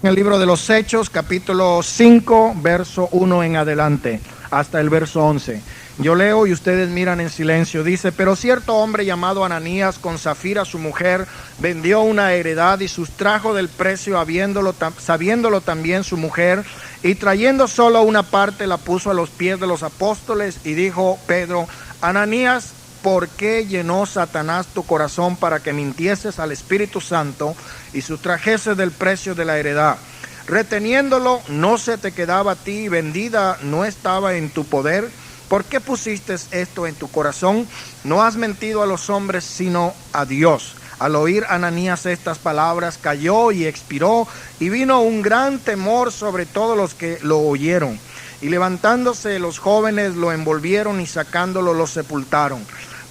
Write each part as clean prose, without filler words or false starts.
En el libro de los Hechos, capítulo 5, verso 1 en adelante, hasta el verso 11. Yo leo y ustedes miran en silencio. Dice: pero cierto hombre llamado Ananías, con Safira su mujer, vendió una heredad y sustrajo del precio, sabiéndolo también su mujer, y trayendo solo una parte la puso a los pies de los apóstoles, y dijo Pedro: Ananías, ¿por qué llenó Satanás tu corazón para que mintieses al Espíritu Santo y sustrajeses del precio de la heredad? Reteniéndolo, no se te quedaba a ti, vendida no estaba en tu poder. ¿Por qué pusiste esto en tu corazón? No has mentido a los hombres, sino a Dios. Al oír Ananías estas palabras, cayó y expiró, y vino un gran temor sobre todos los que lo oyeron. Y levantándose los jóvenes lo envolvieron y sacándolo lo sepultaron.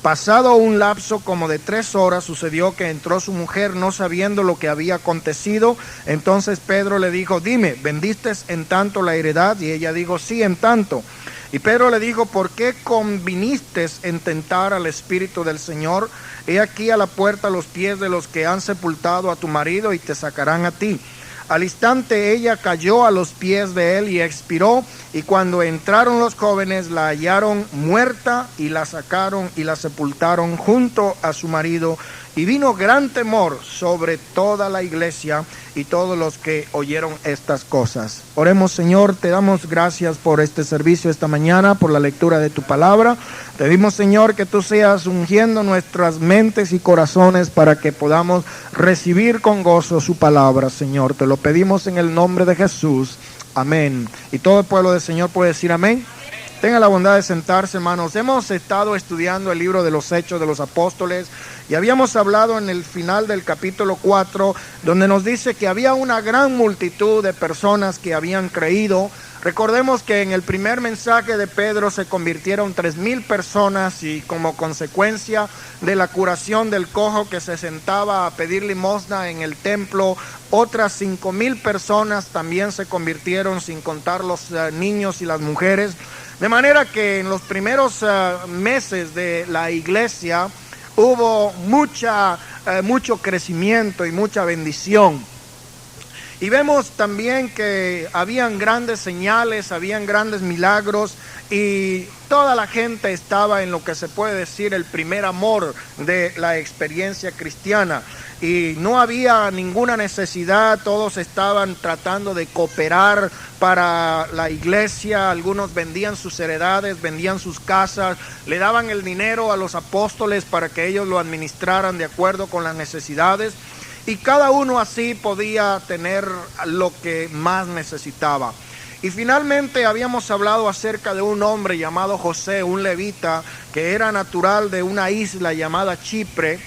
Pasado un lapso como de 3 horas, sucedió que entró su mujer, no sabiendo lo que había acontecido. Entonces Pedro le dijo: dime, ¿vendiste en tanto la heredad? Y ella dijo: sí, en tanto. Y Pedro le dijo: ¿por qué conviniste en tentar al Espíritu del Señor? He aquí a la puerta los pies de los que han sepultado a tu marido, y te sacarán a ti. Al instante ella cayó a los pies de él y expiró, y cuando entraron los jóvenes la hallaron muerta, y la sacaron y la sepultaron junto a su marido. Y vino gran temor sobre toda la iglesia y todos los que oyeron estas cosas. Oremos. Señor, te damos gracias por este servicio esta mañana, por la lectura de tu palabra. Te pedimos, Señor, que tú seas ungiendo nuestras mentes y corazones para que podamos recibir con gozo su palabra, Señor. Te lo pedimos en el nombre de Jesús. Amén. Y todo el pueblo del Señor puede decir amén. Tenga la bondad de sentarse, hermanos. Hemos estado estudiando el libro de los Hechos de los Apóstoles y habíamos hablado en el final del capítulo 4, donde nos dice que había una gran multitud de personas que habían creído. Recordemos que en el primer mensaje de Pedro se convirtieron 3,000 personas, y como consecuencia de la curación del cojo que se sentaba a pedir limosna en el templo, otras 5,000 personas también se convirtieron, sin contar los niños y las mujeres. De manera que en los primeros meses de la iglesia hubo mucho crecimiento y mucha bendición. Y vemos también que habían grandes señales, habían grandes milagros, y toda la gente estaba en lo que se puede decir el primer amor de la experiencia cristiana. Y no había ninguna necesidad, todos estaban tratando de cooperar para la iglesia. Algunos vendían sus heredades, vendían sus casas, le daban el dinero a los apóstoles para que ellos lo administraran de acuerdo con las necesidades. Y cada uno así podía tener lo que más necesitaba. Y finalmente habíamos hablado acerca de un hombre llamado José, un levita, que era natural de una isla llamada Chipre.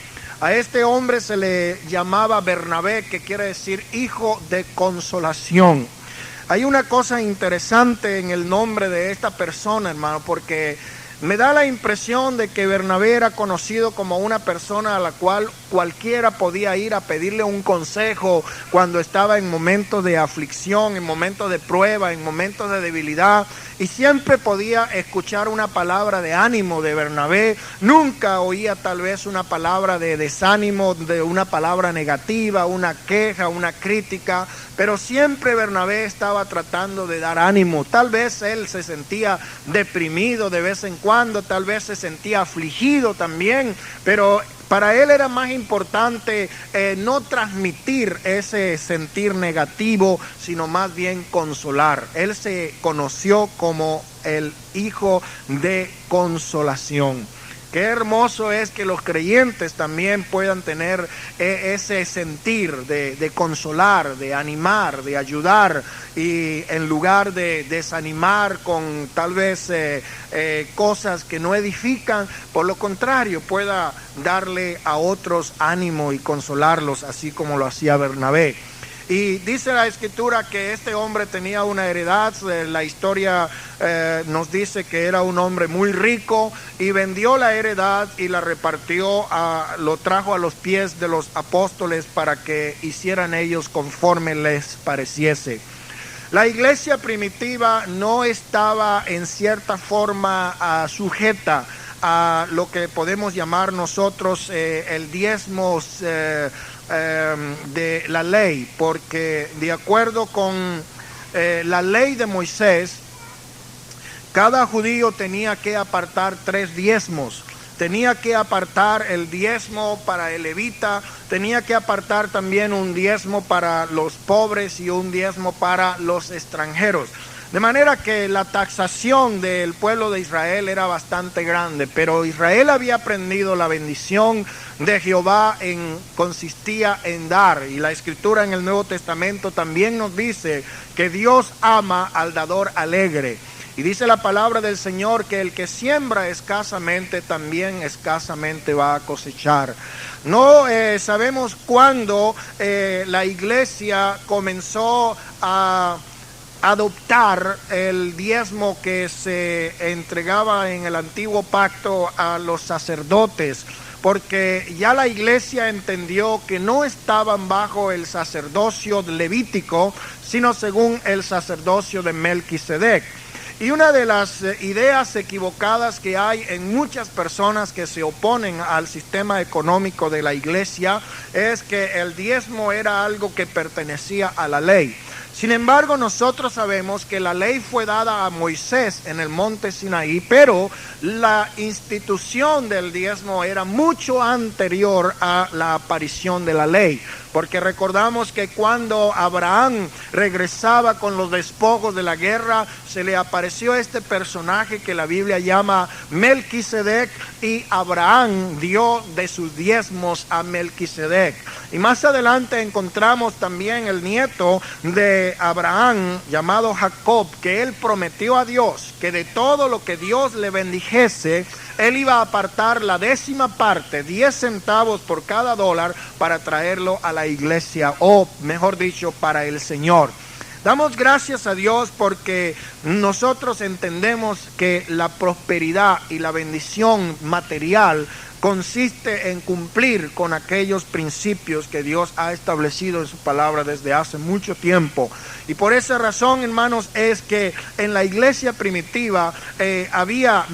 A este hombre se le llamaba Bernabé, que quiere decir hijo de consolación. Hay una cosa interesante en el nombre de esta persona, hermano, porque me da la impresión de que Bernabé era conocido como una persona a la cual cualquiera podía ir a pedirle un consejo cuando estaba en momentos de aflicción, en momentos de prueba, en momentos de debilidad, y siempre podía escuchar una palabra de ánimo de Bernabé. Nunca oía tal vez una palabra de desánimo, de una palabra negativa, una queja, una crítica, pero siempre Bernabé estaba tratando de dar ánimo. Tal vez él se sentía deprimido de vez en cuando, tal vez se sentía afligido también, pero para él era más importante no transmitir ese sentir negativo, sino más bien consolar. Él se conoció como el hijo de consolación. Qué hermoso es que los creyentes también puedan tener ese sentir de consolar, de animar, de ayudar, y en lugar de desanimar con tal vez cosas que no edifican, por lo contrario, pueda darle a otros ánimo y consolarlos, así como lo hacía Bernabé. Y dice la Escritura que este hombre tenía una heredad. La historia nos dice que era un hombre muy rico, y vendió la heredad y la repartió, lo trajo a los pies de los apóstoles para que hicieran ellos conforme les pareciese. La iglesia primitiva no estaba en cierta forma sujeta a lo que podemos llamar nosotros el diezmo de la ley, porque de acuerdo con la ley de Moisés, cada judío tenía que apartar 3 diezmos. Tenía que apartar el diezmo para el levita, tenía que apartar también un diezmo para los pobres y un diezmo para los extranjeros. De manera que la taxación del pueblo de Israel era bastante grande, pero Israel había aprendido la bendición de Jehová consistía en dar. Y la Escritura en el Nuevo Testamento también nos dice que Dios ama al dador alegre. Y dice la palabra del Señor que el que siembra escasamente también escasamente va a cosechar. No sabemos cuándo la iglesia comenzó a adoptar el diezmo que se entregaba en el antiguo pacto a los sacerdotes, porque ya la iglesia entendió que no estaban bajo el sacerdocio levítico, sino según el sacerdocio de Melquisedec. Y una de las ideas equivocadas que hay en muchas personas que se oponen al sistema económico de la iglesia es que el diezmo era algo que pertenecía a la ley. Sin embargo, nosotros sabemos que la ley fue dada a Moisés en el monte Sinaí, pero la institución del diezmo era mucho anterior a la aparición de la ley. Porque recordamos que cuando Abraham regresaba con los despojos de la guerra, se le apareció este personaje que la Biblia llama Melquisedec, y Abraham dio de sus diezmos a Melquisedec. Y más adelante encontramos también el nieto de Abraham, llamado Jacob, que él prometió a Dios que de todo lo que Dios le bendijese, él iba a apartar la 10ª parte, 10 centavos por cada dólar, para traerlo a la iglesia, o mejor dicho, para el Señor. Damos gracias a Dios porque nosotros entendemos que la prosperidad y la bendición material consiste en cumplir con aquellos principios que Dios ha establecido en su palabra desde hace mucho tiempo. Y por esa razón, hermanos, es que en la iglesia primitiva había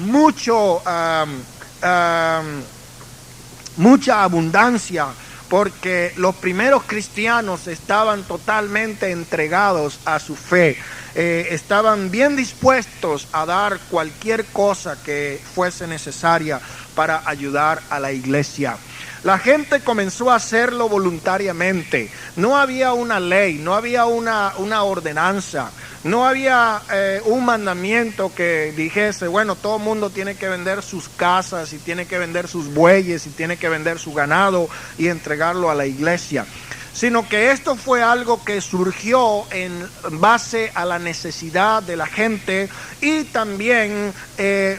mucha abundancia, porque los primeros cristianos estaban totalmente entregados a su fe. Estaban bien dispuestos a dar cualquier cosa que fuese necesaria para ayudar a la iglesia. La gente comenzó a hacerlo voluntariamente. No había una ley, no había una ordenanza, no había un mandamiento que dijese, bueno, todo el mundo tiene que vender sus casas y tiene que vender sus bueyes y tiene que vender su ganado y entregarlo a la iglesia. Sino que esto fue algo que surgió en base a la necesidad de la gente y también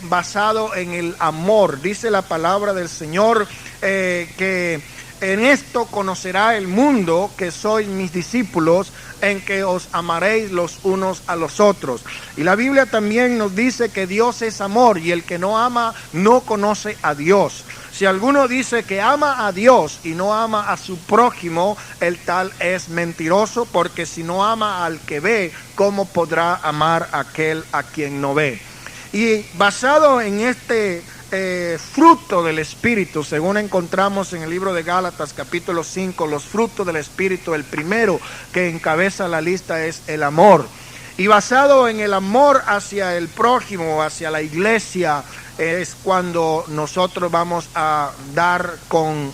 basado en el amor. Dice la palabra del Señor que en esto conocerá el mundo que sois mis discípulos, en que os amaréis los unos a los otros. Y la Biblia también nos dice que Dios es amor, y el que no ama no conoce a Dios. Si alguno dice que ama a Dios y no ama a su prójimo, el tal es mentiroso, porque si no ama al que ve, ¿cómo podrá amar a aquel a quien no ve? Y basado en este fruto del Espíritu, según encontramos en el libro de Gálatas capítulo 5, los frutos del Espíritu, el primero que encabeza la lista es el amor. Y basado en el amor hacia el prójimo, hacia la iglesia, es cuando nosotros vamos a dar con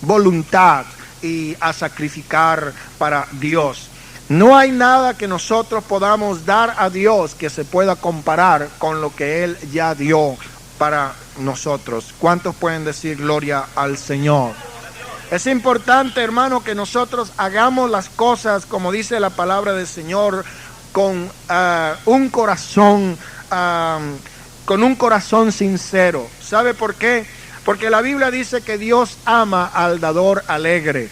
voluntad y a sacrificar para Dios. No hay nada que nosotros podamos dar a Dios que se pueda comparar con lo que Él ya dio para nosotros. ¿Cuántos pueden decir gloria al Señor? Es importante, hermano, que nosotros hagamos las cosas, como dice la palabra del Señor, con un corazón sincero. ¿Sabe por qué? Porque la Biblia dice que Dios ama al dador alegre.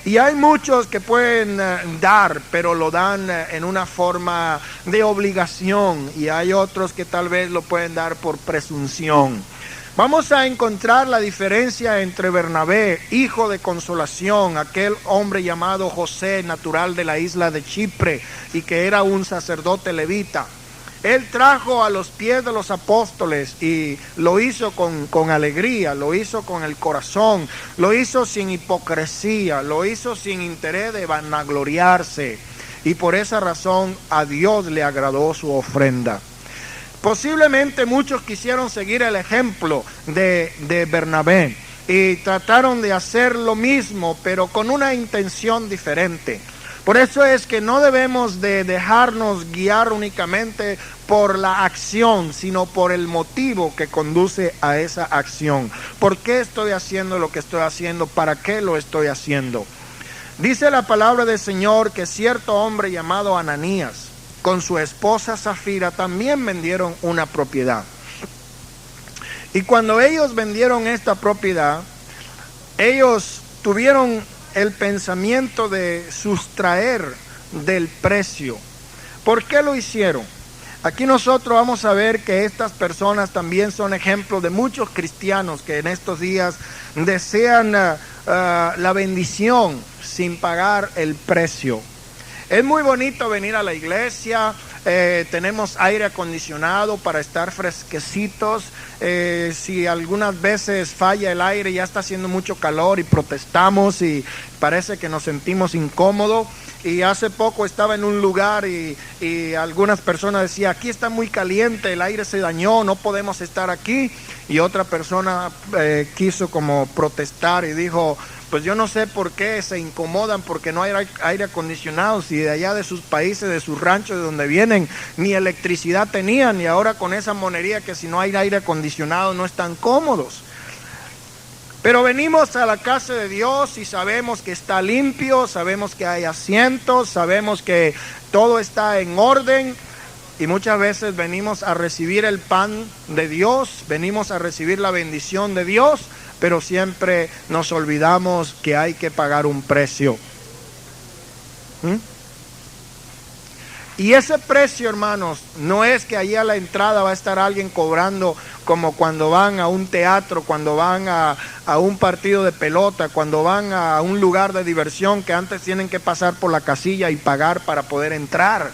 Y hay muchos que pueden dar, pero lo dan en una forma de obligación, y hay otros que tal vez lo pueden dar por presunción. Vamos a encontrar la diferencia entre Bernabé, hijo de consolación, aquel hombre llamado José, natural de la isla de Chipre, y que era un sacerdote levita. Él trajo a los pies de los apóstoles y lo hizo con alegría, lo hizo con el corazón, lo hizo sin hipocresía, lo hizo sin interés de vanagloriarse. Y por esa razón a Dios le agradó su ofrenda. Posiblemente muchos quisieron seguir el ejemplo de Bernabé y trataron de hacer lo mismo, pero con una intención diferente. Por eso es que no debemos de dejarnos guiar únicamente por la acción, sino por el motivo que conduce a esa acción. ¿Por qué estoy haciendo lo que estoy haciendo? ¿Para qué lo estoy haciendo? Dice la palabra del Señor que cierto hombre llamado Ananías, con su esposa Zafira, también vendieron una propiedad. Y cuando ellos vendieron esta propiedad, ellos tuvieron el pensamiento de sustraer del precio. ¿Por qué lo hicieron? Aquí nosotros vamos a ver que estas personas también son ejemplos de muchos cristianos que en estos días desean la bendición sin pagar el precio. Es muy bonito venir a la iglesia, tenemos aire acondicionado para estar fresquecitos. Si algunas veces falla el aire, ya está haciendo mucho calor y protestamos y parece que nos sentimos incómodos. Y hace poco estaba en un lugar y algunas personas decían, aquí está muy caliente, el aire se dañó, no podemos estar aquí. Y otra persona quiso como protestar y dijo, pues yo no sé por qué se incomodan porque no hay aire acondicionado, si de allá de sus países, de sus ranchos, de donde vienen, ni electricidad tenían, y ahora con esa monería que si no hay aire acondicionado no están cómodos. Pero venimos a la casa de Dios y sabemos que está limpio, sabemos que hay asientos, sabemos que todo está en orden. Y muchas veces venimos a recibir el pan de Dios, venimos a recibir la bendición de Dios, pero siempre nos olvidamos que hay que pagar un precio. Y ese precio, hermanos, no es que allí a la entrada va a estar alguien cobrando como cuando van a un teatro, cuando van a un partido de pelota, cuando van a un lugar de diversión que antes tienen que pasar por la casilla y pagar para poder entrar.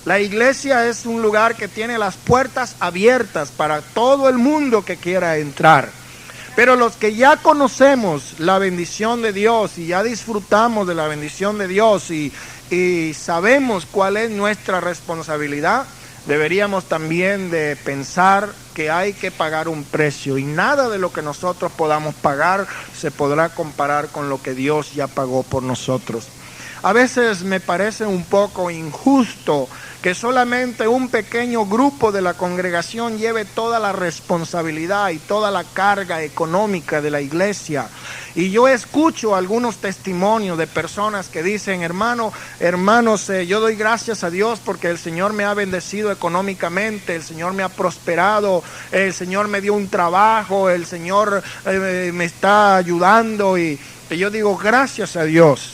La iglesia es un lugar que tiene las puertas abiertas para todo el mundo que quiera entrar. Pero los que ya conocemos la bendición de Dios y ya disfrutamos de la bendición de Dios y sabemos cuál es nuestra responsabilidad, deberíamos también de pensar que hay que pagar un precio y nada de lo que nosotros podamos pagar se podrá comparar con lo que Dios ya pagó por nosotros. A veces me parece un poco injusto que solamente un pequeño grupo de la congregación lleve toda la responsabilidad y toda la carga económica de la iglesia. Y yo escucho algunos testimonios de personas que dicen, hermanos, yo doy gracias a Dios porque el Señor me ha bendecido económicamente, el Señor me ha prosperado, el Señor me dio un trabajo, el Señor me está ayudando y yo digo gracias a Dios.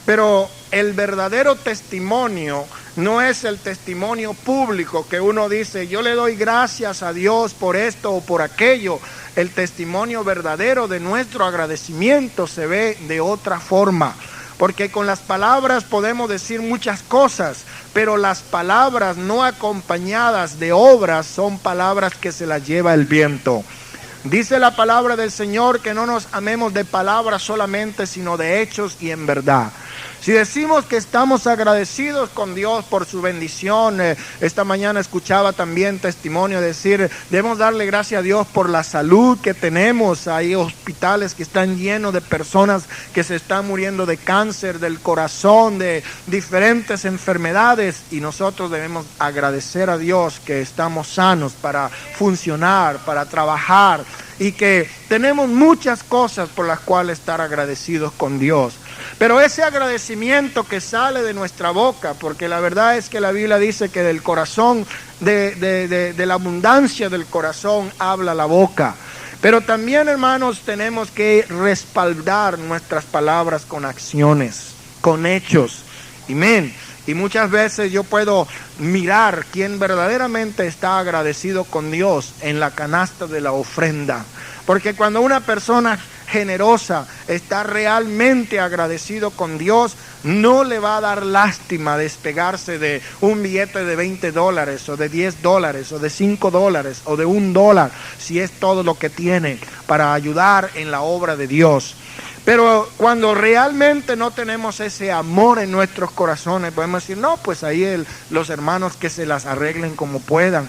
Pero el verdadero testimonio no es el testimonio público que uno dice, yo le doy gracias a Dios por esto o por aquello. El testimonio verdadero de nuestro agradecimiento se ve de otra forma. Porque con las palabras podemos decir muchas cosas, pero las palabras no acompañadas de obras son palabras que se las lleva el viento. Dice la palabra del Señor que no nos amemos de palabras solamente, sino de hechos y en verdad. Si decimos que estamos agradecidos con Dios por su bendición, esta mañana escuchaba también testimonio decir, debemos darle gracias a Dios por la salud que tenemos. Hay hospitales que están llenos de personas que se están muriendo de cáncer, del corazón, de diferentes enfermedades, y nosotros debemos agradecer a Dios que estamos sanos para funcionar, para trabajar, y que tenemos muchas cosas por las cuales estar agradecidos con Dios. Pero ese agradecimiento que sale de nuestra boca, porque la verdad es que la Biblia dice que del corazón, de la abundancia del corazón habla la boca. Pero también, hermanos, tenemos que respaldar nuestras palabras con acciones, con hechos. Amén. Y muchas veces yo puedo mirar quién verdaderamente está agradecido con Dios en la canasta de la ofrenda. Porque cuando una persona generosa, está realmente agradecido con Dios, no le va a dar lástima despegarse de un billete de $20 o de $10 o de $5 o de $1, si es todo lo que tiene para ayudar en la obra de Dios. Pero cuando realmente no tenemos ese amor en nuestros corazones, podemos decir, no, pues ahí los hermanos que se las arreglen como puedan.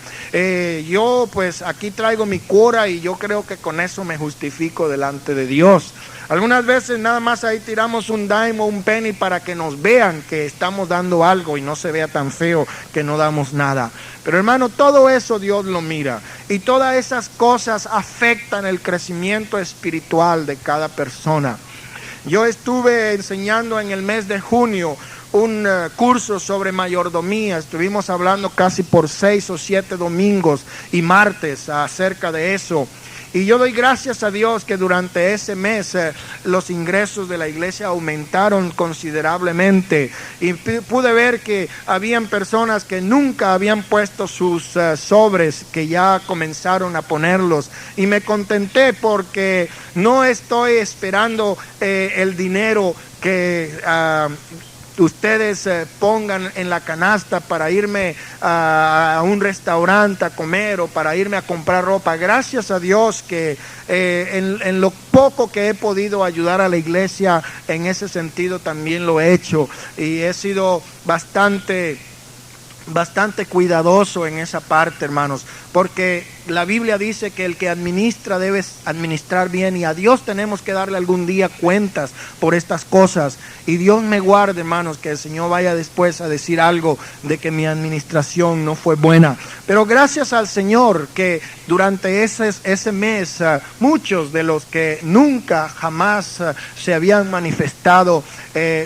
Yo pues aquí traigo mi cura y yo creo que con eso me justifico delante de Dios. Algunas veces nada más ahí tiramos un dime o un penny para que nos vean que estamos dando algo y no se vea tan feo que no damos nada. Pero hermano, todo eso Dios lo mira y todas esas cosas afectan el crecimiento espiritual de cada persona. Yo estuve enseñando en el mes de junio un curso sobre mayordomía. Estuvimos hablando casi por 6 o 7 domingos y martes acerca de eso. Y yo doy gracias a Dios que durante ese mes los ingresos de la iglesia aumentaron considerablemente. Y pude ver que habían personas que nunca habían puesto sus sobres, que ya comenzaron a ponerlos. Y me contenté porque no estoy esperando el dinero que ustedes pongan en la canasta para irme a un restaurante a comer o para irme a comprar ropa. Gracias a Dios que en lo poco que he podido ayudar a la iglesia en ese sentido también lo he hecho y he sido bastante cuidadoso en esa parte, hermanos, porque la Biblia dice que el que administra debe administrar bien y a Dios tenemos que darle algún día cuentas por estas cosas. Y Dios me guarde, hermanos, que el Señor vaya después a decir algo de que mi administración no fue buena. Pero gracias al Señor que durante ese mes muchos de los que nunca jamás se habían manifestado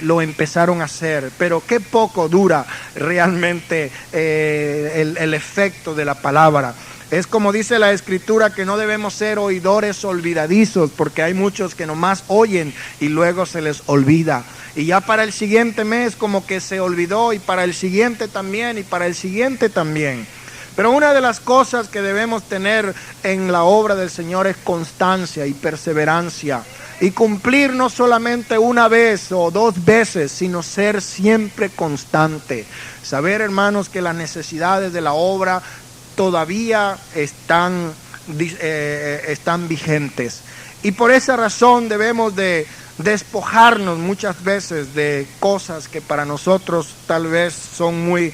lo empezaron a hacer. Pero qué poco dura realmente el efecto de la palabra. Es como dice la Escritura que no debemos ser oidores olvidadizos, porque hay muchos que nomás oyen y luego se les olvida. Y ya para el siguiente mes como que se olvidó y para el siguiente también y para el siguiente también. Pero una de las cosas que debemos tener en la obra del Señor es constancia y perseverancia. Y cumplir no solamente una vez o 2 veces, sino ser siempre constante. Saber, hermanos, que las necesidades de la obra todavía están vigentes. Y por esa razón debemos de despojarnos muchas veces de cosas que para nosotros tal vez son muy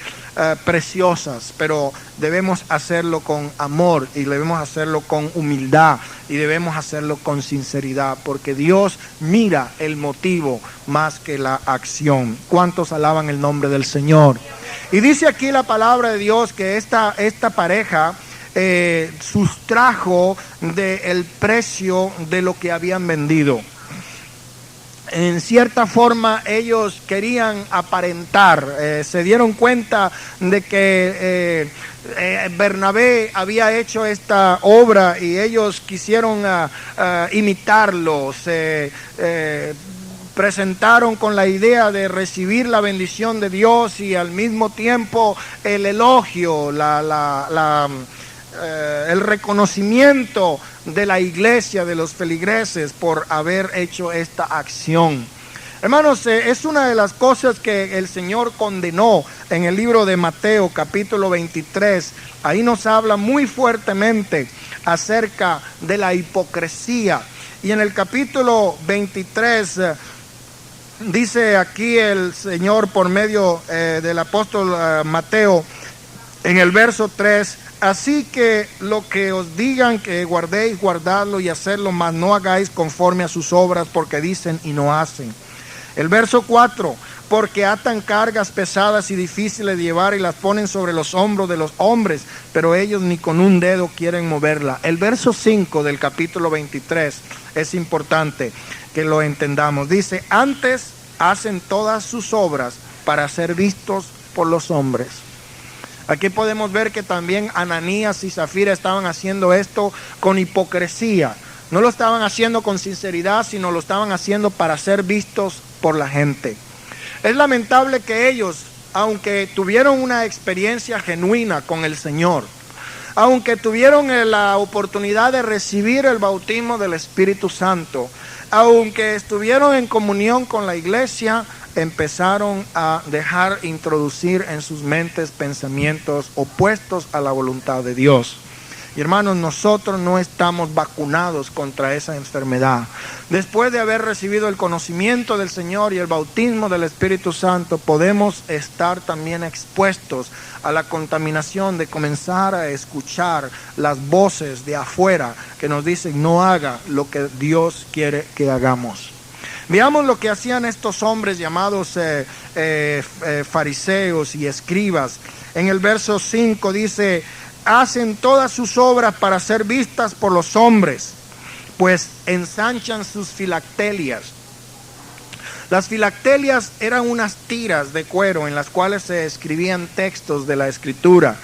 preciosas, pero debemos hacerlo con amor y debemos hacerlo con humildad y debemos hacerlo con sinceridad, porque Dios mira el motivo más que la acción. ¿Cuántos alaban el nombre del Señor? Y dice aquí la palabra de Dios que esta pareja sustrajo del precio de lo que habían vendido. En cierta forma ellos querían aparentar, se dieron cuenta de que Bernabé había hecho esta obra y ellos quisieron imitarlo, se presentaron con la idea de recibir la bendición de Dios y al mismo tiempo el elogio, el reconocimiento de la iglesia, de los feligreses, por haber hecho esta acción. Hermanos, es una de las cosas que el Señor condenó en el libro de Mateo, capítulo 23. Ahí nos habla muy fuertemente acerca de la hipocresía. Y en el capítulo 23 dice aquí el Señor por medio del apóstol Mateo, en el verso 3, así que lo que os digan que guardéis, guardadlo y hacerlo, mas no hagáis conforme a sus obras, porque dicen y no hacen. El verso 4, porque atan cargas pesadas y difíciles de llevar y las ponen sobre los hombros de los hombres, pero ellos ni con un dedo quieren moverla. El verso 5 del capítulo 23 es importante que lo entendamos. Dice, antes hacen todas sus obras para ser vistos por los hombres. Aquí podemos ver que también Ananías y Zafira estaban haciendo esto con hipocresía. No lo estaban haciendo con sinceridad, sino lo estaban haciendo para ser vistos por la gente. Es lamentable que ellos, aunque tuvieron una experiencia genuina con el Señor, aunque tuvieron la oportunidad de recibir el bautismo del Espíritu Santo, aunque estuvieron en comunión con la iglesia, empezaron a dejar introducir en sus mentes pensamientos opuestos a la voluntad de Dios. Y hermanos, nosotros no estamos vacunados contra esa enfermedad. Después de haber recibido el conocimiento del Señor y el bautismo del Espíritu Santo, podemos estar también expuestos a la contaminación de comenzar a escuchar las voces de afuera que nos dicen no haga lo que Dios quiere que hagamos. Veamos lo que hacían estos hombres llamados fariseos y escribas. En el verso 5 dice: hacen todas sus obras para ser vistas por los hombres, pues ensanchan sus filactelias. Las filactelias eran unas tiras de cuero en las cuales se escribían textos de la Escritura.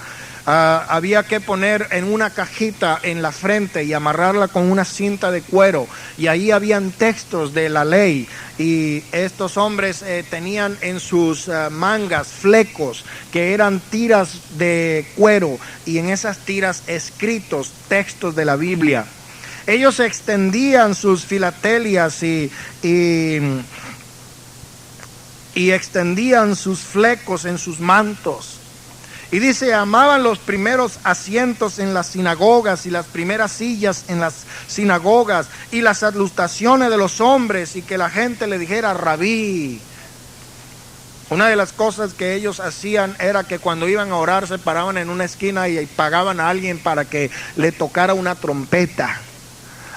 Había que poner en una cajita en la frente y amarrarla con una cinta de cuero, y ahí habían textos de la ley, y estos hombres tenían en sus mangas flecos que eran tiras de cuero, y en esas tiras escritos textos de la Biblia. Ellos extendían sus filatelias y extendían sus flecos en sus mantos. Y dice, amaban los primeros asientos en las sinagogas y las primeras sillas en las sinagogas y las salutaciones de los hombres, y que la gente le dijera rabí. Una de las cosas que ellos hacían era que cuando iban a orar se paraban en una esquina y pagaban a alguien para que le tocara una trompeta.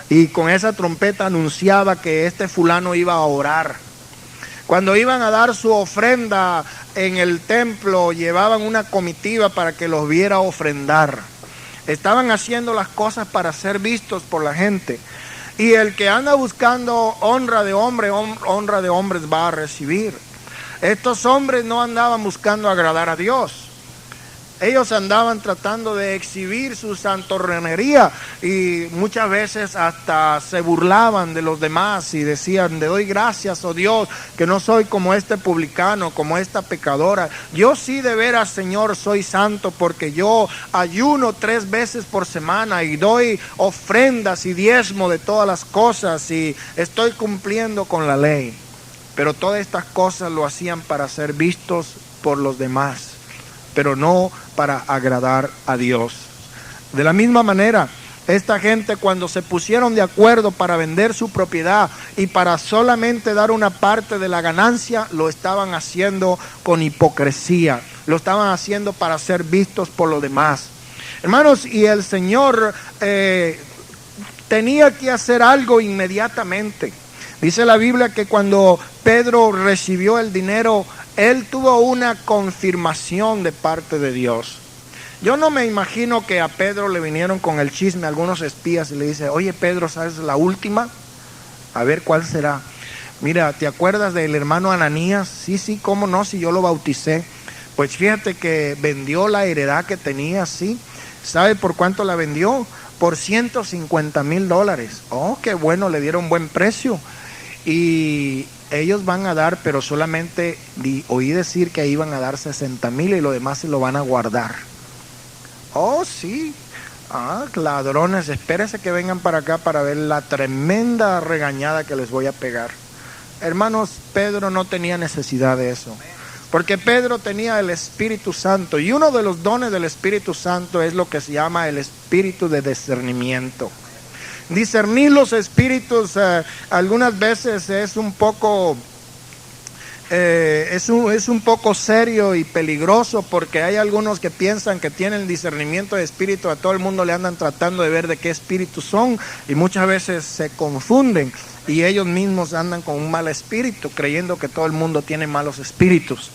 Y con esa trompeta anunciaba que este fulano iba a orar. Cuando iban a dar su ofrenda en el templo, llevaban una comitiva para que los viera ofrendar. Estaban haciendo las cosas para ser vistos por la gente. Y el que anda buscando honra de hombre, honra de hombres va a recibir. Estos hombres no andaban buscando agradar a Dios. Ellos andaban tratando de exhibir su santorrenería, y muchas veces hasta se burlaban de los demás y decían: le doy gracias, oh Dios, que no soy como este publicano, como esta pecadora. Yo sí, de veras, Señor, soy santo, porque yo ayuno 3 veces por semana y doy ofrendas y diezmo de todas las cosas y estoy cumpliendo con la ley. Pero todas estas cosas lo hacían para ser vistos por los demás, pero no para agradar a Dios. De la misma manera, esta gente, cuando se pusieron de acuerdo para vender su propiedad y para solamente dar una parte de la ganancia, lo estaban haciendo con hipocresía, lo estaban haciendo para ser vistos por los demás. Hermanos, y el Señor tenía que hacer algo inmediatamente. Dice la Biblia que cuando Pedro recibió el dinero, él tuvo una confirmación de parte de Dios. Yo no me imagino que a Pedro le vinieron con el chisme algunos espías y le dice: oye Pedro, ¿sabes la última? A ver, ¿cuál será? Mira, ¿te acuerdas del hermano Ananías? Sí, cómo no, si yo lo bauticé. Pues fíjate que vendió la heredad que tenía, sí. ¿Sabe por cuánto la vendió? Por $150,000. Oh, qué bueno, le dieron buen precio. Y ellos van a dar, pero solamente oí decir que iban a dar 60,000 y lo demás se lo van a guardar. Oh, sí. Ladrones, espérese que vengan para acá para ver la tremenda regañada que les voy a pegar. Hermanos, Pedro no tenía necesidad de eso, porque Pedro tenía el Espíritu Santo, y uno de los dones del Espíritu Santo es lo que se llama el espíritu de discernimiento. Discernir los espíritus algunas veces es un poco serio y peligroso, porque hay algunos que piensan que tienen discernimiento de espíritu. A todo el mundo le andan tratando de ver de qué espíritus son, y muchas veces se confunden y ellos mismos andan con un mal espíritu, creyendo que todo el mundo tiene malos espíritus.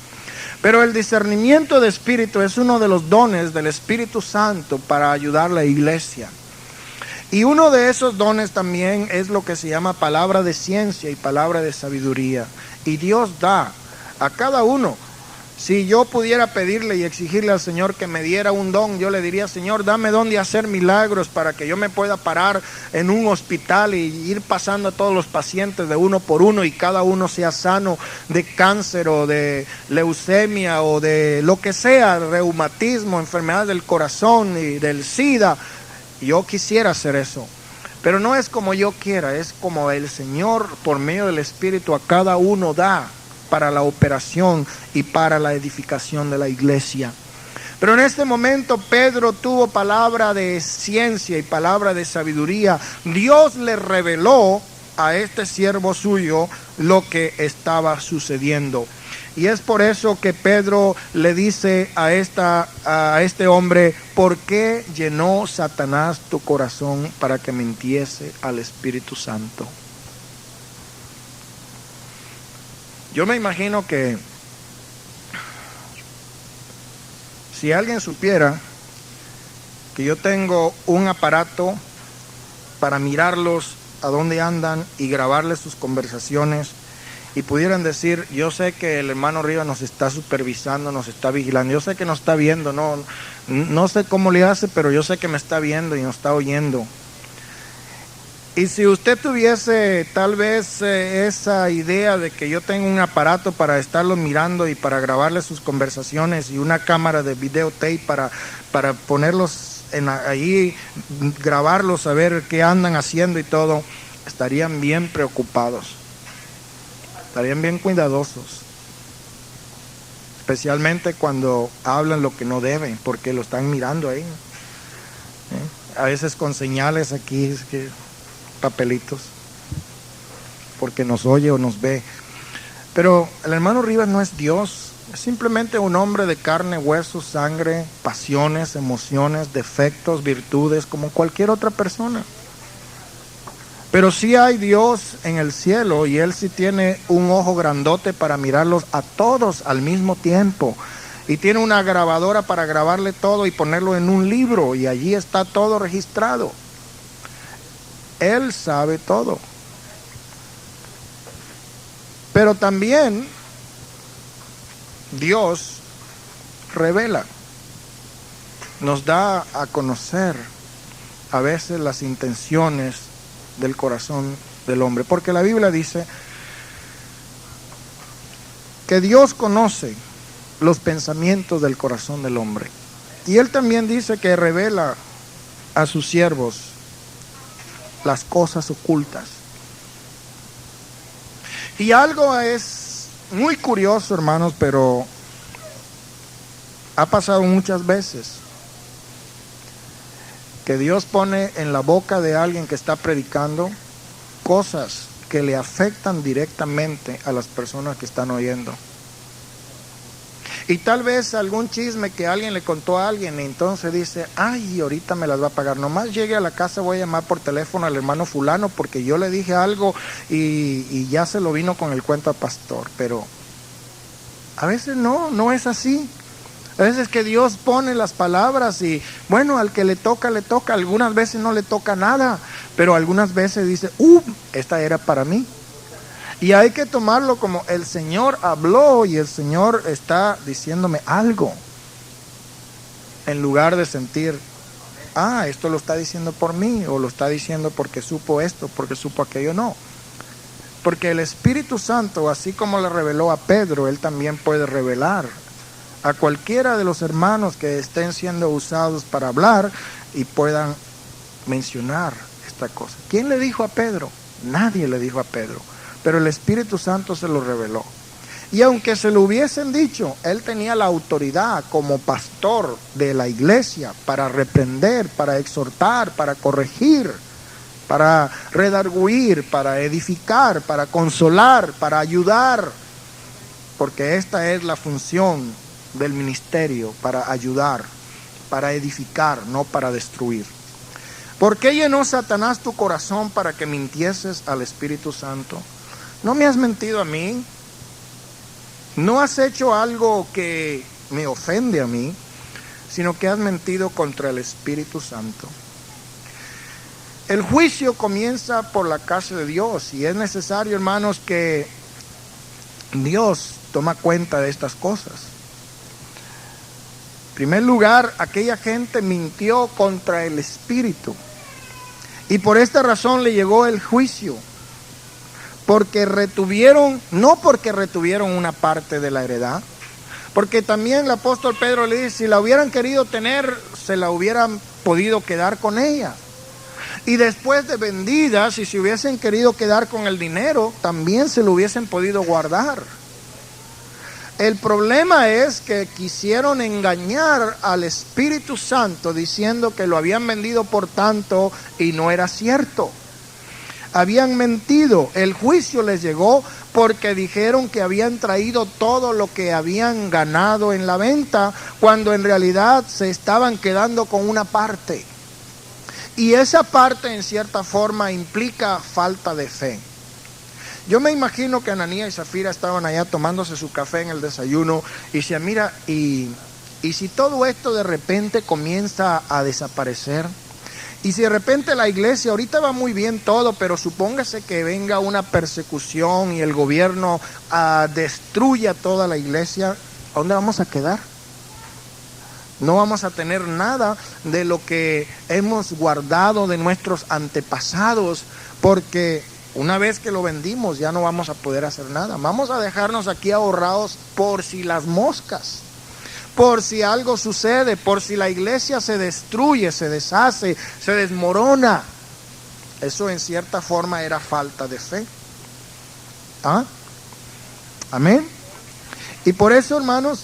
Pero el discernimiento de espíritu es uno de los dones del Espíritu Santo para ayudar a la iglesia. Y uno de esos dones también es lo que se llama palabra de ciencia y palabra de sabiduría. Y Dios da a cada uno. Si yo pudiera pedirle y exigirle al Señor que me diera un don, yo le diría: Señor, dame don de hacer milagros para que yo me pueda parar en un hospital y ir pasando a todos los pacientes de uno por uno, y cada uno sea sano de cáncer o de leucemia o de lo que sea, reumatismo, enfermedad del corazón y del SIDA. Yo quisiera hacer eso, Pero no es como yo quiera, es como el Señor por medio del Espíritu a cada uno da para la operación y para la edificación de la iglesia. Pero en este momento Pedro tuvo palabra de ciencia y palabra de sabiduría. Dios le reveló a este siervo suyo lo que estaba sucediendo. Y es por eso que Pedro le dice a este hombre: ¿por qué llenó Satanás tu corazón para que mintiese al Espíritu Santo? Yo me imagino que si alguien supiera que yo tengo un aparato para mirarlos a dónde andan y grabarles sus conversaciones, y pudieran decir: yo sé que el hermano Rivas nos está supervisando, nos está vigilando, yo sé que nos está viendo, no sé cómo le hace, pero yo sé que me está viendo y nos está oyendo. Y si usted tuviese tal vez esa idea de que yo tengo un aparato para estarlos mirando y para grabarles sus conversaciones y una cámara de videotape para ponerlos allí, grabarlos, a ver qué andan haciendo y todo, estarían bien preocupados. Estarían bien cuidadosos, especialmente cuando hablan lo que no deben, porque lo están mirando ahí. A veces con señales aquí, papelitos, porque nos oye o nos ve. Pero el hermano Rivas no es Dios, es simplemente un hombre de carne, hueso, sangre, pasiones, emociones, defectos, virtudes, como cualquier otra persona. Pero sí hay Dios en el cielo, y Él sí tiene un ojo grandote para mirarlos a todos al mismo tiempo. Y tiene una grabadora para grabarle todo y ponerlo en un libro, y allí está todo registrado. Él sabe todo. Pero también Dios revela, nos da a conocer a veces las intenciones del corazón del hombre, porque la Biblia dice que Dios conoce los pensamientos del corazón del hombre, y Él también dice que revela a sus siervos las cosas ocultas. Y algo es muy curioso, hermanos, pero ha pasado muchas veces que Dios pone en la boca de alguien que está predicando cosas que le afectan directamente a las personas que están oyendo. Y tal vez algún chisme que alguien le contó a alguien, y entonces dice: ay, ahorita me las va a pagar. Nomás llegue a la casa voy a llamar por teléfono al hermano fulano porque yo le dije algo y ya se lo vino con el cuento al pastor. Pero a veces no es así. A veces que Dios pone las palabras y bueno, al que le toca, le toca. Algunas veces no le toca nada, pero algunas veces dice: esta era para mí. Y hay que tomarlo como el Señor habló y el Señor está diciéndome algo, en lugar de sentir: esto lo está diciendo por mí, o lo está diciendo porque supo esto, porque supo aquello. No, porque el Espíritu Santo, así como le reveló a Pedro, Él también puede revelar a cualquiera de los hermanos que estén siendo usados para hablar y puedan mencionar esta cosa. ¿Quién le dijo a Pedro? Nadie le dijo a Pedro, pero el Espíritu Santo se lo reveló. Y aunque se lo hubiesen dicho, él tenía la autoridad como pastor de la iglesia para reprender, para exhortar, para corregir, para redarguir, para edificar, para consolar, para ayudar, porque esta es la función del ministerio: para ayudar, para edificar, no para destruir. ¿Por qué llenó Satanás tu corazón para que mintieses al Espíritu Santo? No me has mentido a mí, no has hecho algo que me ofende a mí, sino que has mentido contra el Espíritu Santo. El juicio comienza por la casa de Dios, y es necesario, hermanos, que Dios toma cuenta de estas cosas. En primer lugar, aquella gente mintió contra el Espíritu, y por esta razón le llegó el juicio, porque retuvieron, no porque retuvieron una parte de la heredad, porque también el apóstol Pedro le dice: si la hubieran querido tener, se la hubieran podido quedar con ella. Y después de vendidas, si se hubiesen querido quedar con el dinero, también se lo hubiesen podido guardar. El problema es que quisieron engañar al Espíritu Santo diciendo que lo habían vendido por tanto y no era cierto. Habían mentido. El juicio les llegó porque dijeron que habían traído todo lo que habían ganado en la venta, cuando en realidad se estaban quedando con una parte. Y esa parte en cierta forma implica falta de fe. Yo me imagino que Ananías y Zafira estaban allá tomándose su café en el desayuno y decían, mira, y si todo esto de repente comienza a desaparecer, y si de repente la iglesia, ahorita va muy bien todo, pero supóngase que venga una persecución y el gobierno destruya toda la iglesia, ¿a dónde vamos a quedar? No vamos a tener nada de lo que hemos guardado de nuestros antepasados, porque una vez que lo vendimos ya no vamos a poder hacer nada. Vamos a dejarnos aquí ahorrados por si las moscas, por si algo sucede, por si la iglesia se destruye, se deshace, se desmorona. Eso en cierta forma era falta de fe. ¿Ah? Amén. Y por eso, hermanos,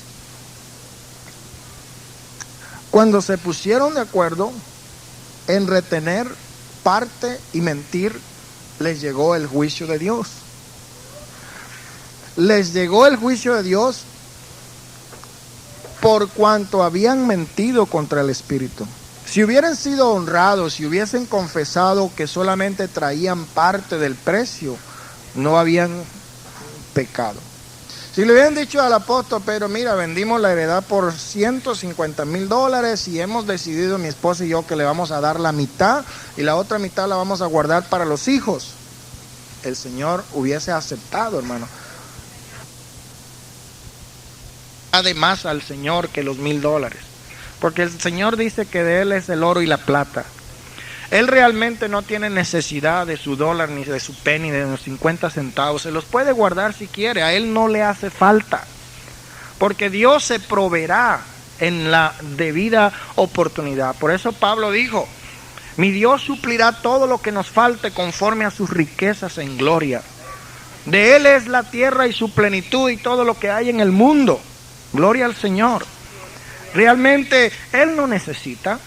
cuando se pusieron de acuerdo en retener parte y mentir, les llegó el juicio de Dios. Les llegó el juicio de Dios por cuanto habían mentido contra el Espíritu. Si hubieran sido honrados, si hubiesen confesado que solamente traían parte del precio, no habían pecado. Si le hubieran dicho al apóstol, pero mira, vendimos la heredad por $150,000 y hemos decidido mi esposa y yo que le vamos a dar la mitad y la otra mitad la vamos a guardar para los hijos, el Señor hubiese aceptado, hermano. Además al Señor que los $1,000, porque el Señor dice que de Él es el oro y la plata. Él realmente no tiene necesidad de su dólar, ni de su penny, de los 50 centavos. Se los puede guardar si quiere, a Él no le hace falta. Porque Dios se proveerá en la debida oportunidad. Por eso Pablo dijo, mi Dios suplirá todo lo que nos falte conforme a sus riquezas en gloria. De Él es la tierra y su plenitud y todo lo que hay en el mundo. Gloria al Señor. Realmente Él no necesita.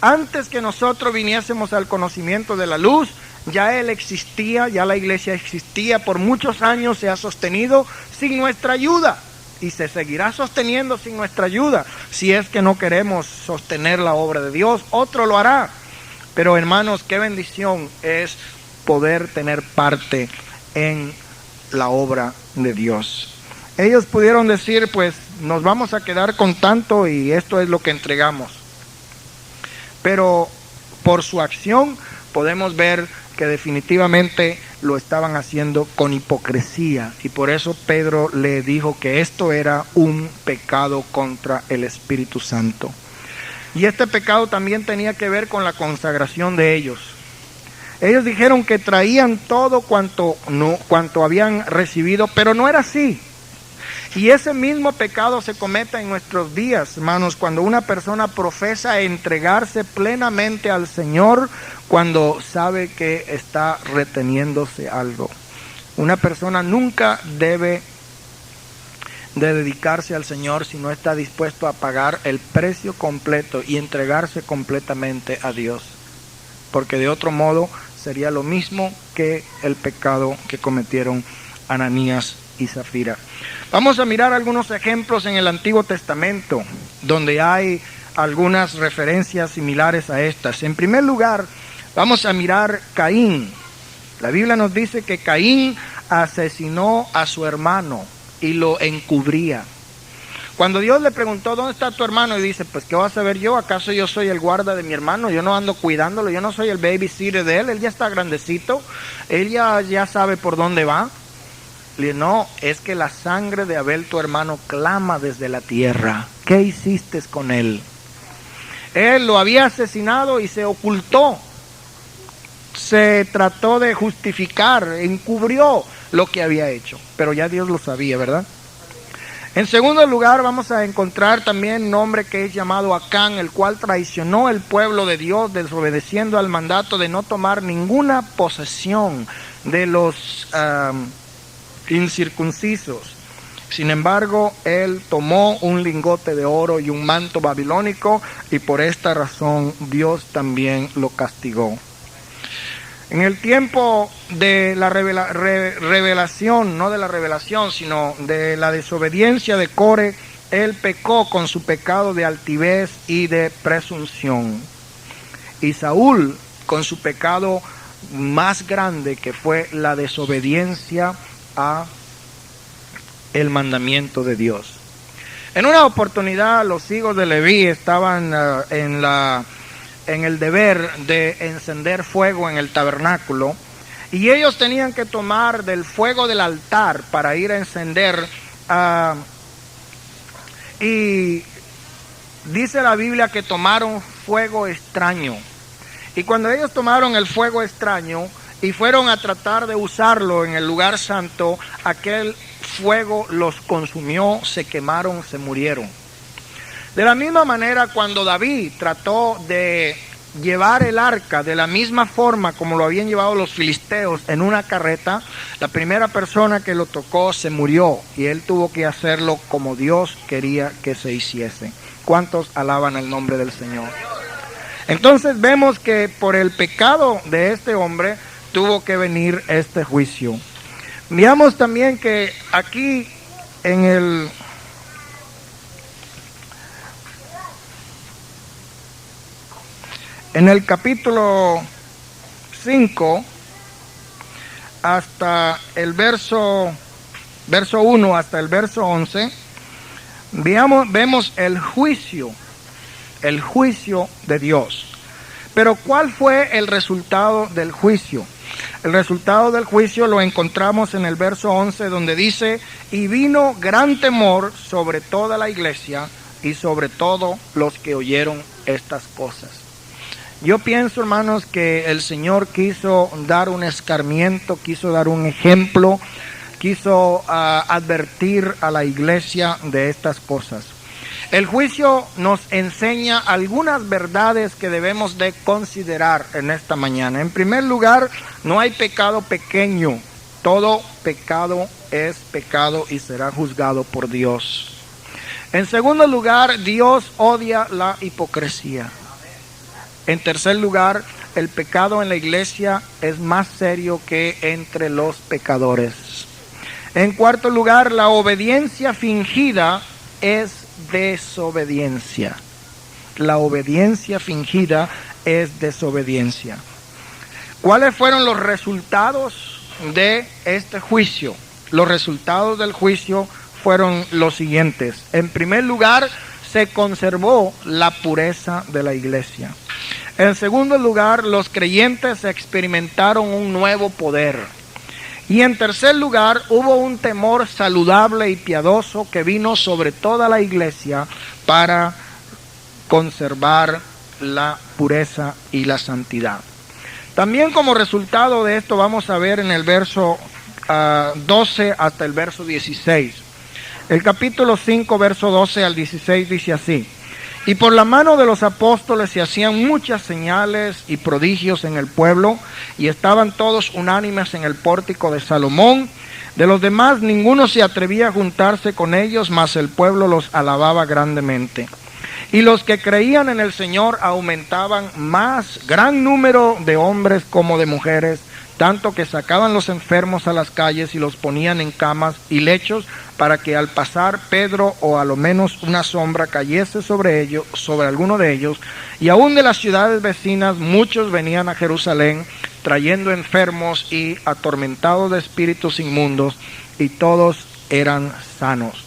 Antes que nosotros viniésemos al conocimiento de la luz, ya Él existía, ya la iglesia existía, por muchos años se ha sostenido sin nuestra ayuda y se seguirá sosteniendo sin nuestra ayuda. Si es que no queremos sostener la obra de Dios, otro lo hará. Pero hermanos, qué bendición es poder tener parte en la obra de Dios. Ellos pudieron decir, pues nos vamos a quedar con tanto y esto es lo que entregamos. Pero por su acción podemos ver que definitivamente lo estaban haciendo con hipocresía. Y por eso Pedro le dijo que esto era un pecado contra el Espíritu Santo. Y este pecado también tenía que ver con la consagración de ellos. Ellos dijeron que traían todo cuanto habían recibido, pero no era así. Y ese mismo pecado se comete en nuestros días, hermanos, cuando una persona profesa entregarse plenamente al Señor, cuando sabe que está reteniéndose algo. Una persona nunca debe de dedicarse al Señor si no está dispuesto a pagar el precio completo y entregarse completamente a Dios. Porque de otro modo sería lo mismo que el pecado que cometieron Ananías y Zafira. Vamos a mirar algunos ejemplos en el Antiguo Testamento donde hay algunas referencias similares a estas. En primer lugar, vamos a mirar Caín. La Biblia nos dice que Caín asesinó a su hermano y lo encubría. Cuando Dios le preguntó, ¿dónde está tu hermano? Y dice, pues ¿qué vas a ver yo? ¿Acaso yo soy el guarda de mi hermano? Yo no ando cuidándolo, yo no soy el babysitter de él ya está grandecito, él ya sabe por dónde va. Le dice, no, es que la sangre de Abel tu hermano clama desde la tierra. ¿Qué hiciste con él? Él lo había asesinado y se ocultó. Se trató de justificar, encubrió lo que había hecho. Pero ya Dios lo sabía, ¿verdad? En segundo lugar, vamos a encontrar también un hombre que es llamado Acán, el cual traicionó el pueblo de Dios, desobedeciendo al mandato de no tomar ninguna posesión de los incircuncisos. Sin embargo, él tomó un lingote de oro y un manto babilónico, y por esta razón Dios también lo castigó. En el tiempo de la revelación, no de la revelación, sino de la desobediencia de Core, él pecó con su pecado de altivez y de presunción. Y Saúl con su pecado más grande, que fue la desobediencia a el mandamiento de Dios. En una oportunidad los hijos de Leví estaban en el deber de encender fuego en el tabernáculo, y ellos tenían que tomar del fuego del altar para ir a encender, y dice la Biblia que tomaron fuego extraño, y cuando ellos tomaron el fuego extraño y fueron a tratar de usarlo en el lugar santo, aquel fuego los consumió, se quemaron, se murieron. De la misma manera, cuando David trató de llevar el arca de la misma forma como lo habían llevado los filisteos en una carreta, la primera persona que lo tocó se murió, y él tuvo que hacerlo como Dios quería que se hiciese. ¿Cuántos alaban el nombre del Señor? Entonces vemos que por el pecado de este hombre tuvo que venir este juicio. Veamos también que aquí en el capítulo 5, hasta el verso 1 hasta el verso 11, vemos el juicio de Dios. Pero ¿cuál fue el resultado del juicio? El resultado del juicio lo encontramos en el verso 11, donde dice: y vino gran temor sobre toda la iglesia y sobre todos los que oyeron estas cosas. Yo pienso, hermanos, que el Señor quiso dar un escarmiento, quiso dar un ejemplo, quiso advertir a la iglesia de estas cosas. El juicio nos enseña algunas verdades que debemos de considerar en esta mañana. En primer lugar, no hay pecado pequeño. Todo pecado es pecado y será juzgado por Dios. En segundo lugar, Dios odia la hipocresía. En tercer lugar, el pecado en la iglesia es más serio que entre los pecadores. En cuarto lugar, la obediencia fingida es desobediencia. La obediencia fingida es desobediencia. ¿Cuáles fueron los resultados de este juicio? Los resultados del juicio fueron los siguientes. En primer lugar, se conservó la pureza de la iglesia. En segundo lugar, los creyentes experimentaron un nuevo poder. Y en tercer lugar, hubo un temor saludable y piadoso que vino sobre toda la iglesia para conservar la pureza y la santidad. También como resultado de esto vamos a ver en el verso 12 hasta el verso 16. El capítulo 5, verso 12 al 16 dice así: y por la mano de los apóstoles se hacían muchas señales y prodigios en el pueblo, y estaban todos unánimes en el pórtico de Salomón. De los demás ninguno se atrevía a juntarse con ellos, mas el pueblo los alababa grandemente. Y los que creían en el Señor aumentaban más, gran número de hombres como de mujeres, tanto que sacaban los enfermos a las calles y los ponían en camas y lechos, para que al pasar Pedro o a lo menos una sombra cayese sobre ellos, sobre alguno de ellos. Y aún de las ciudades vecinas muchos venían a Jerusalén trayendo enfermos y atormentados de espíritus inmundos, y todos eran sanos.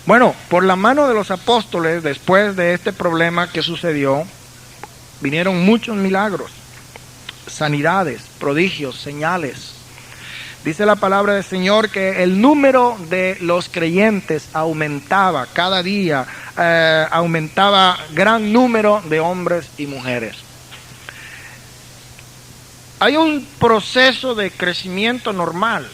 Bueno, por la mano de los apóstoles, después de este problema que sucedió, vinieron muchos milagros, sanidades, prodigios, señales. Dice la palabra del Señor que el número de los creyentes aumentaba cada día, aumentaba gran número de hombres y mujeres. Hay un proceso de crecimiento normal.